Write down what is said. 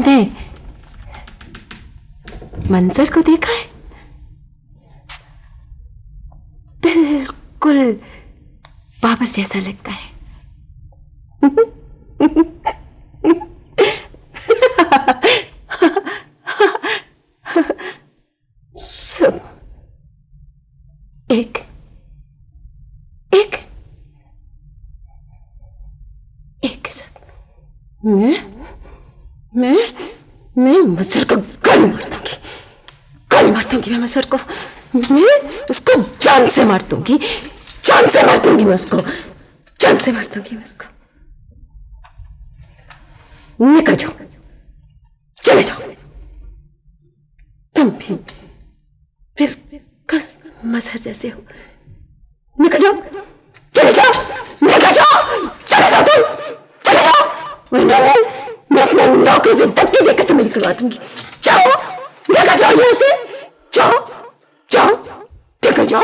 तुमने मंजर को देखा है? बिल्कुल बाबर जैसा लगता है। सब एक एक एक के साथ मैं मंजर को गल मार दूंगी, गल मार दूंगी मैं मंजर को। मैं उसको जान से मार दूंगी, जान से मार दूंगी मैं उसको, जान से मार दूंगी मैं उसको। निकल जाओ, चले जाओ। तुम भी बिल्कुल मजहर जैसे हो। निकल जाओ, चले जाओ, निकल जाओ, चले जाओ, तुम चले जाओ, वरना मैं अपने नौकरों से धक्के देकर तुम्हें निकलवा दूंगी। जाओ, निकल जाओ यहाँ से, जाओ जाओ, निकल जाओ।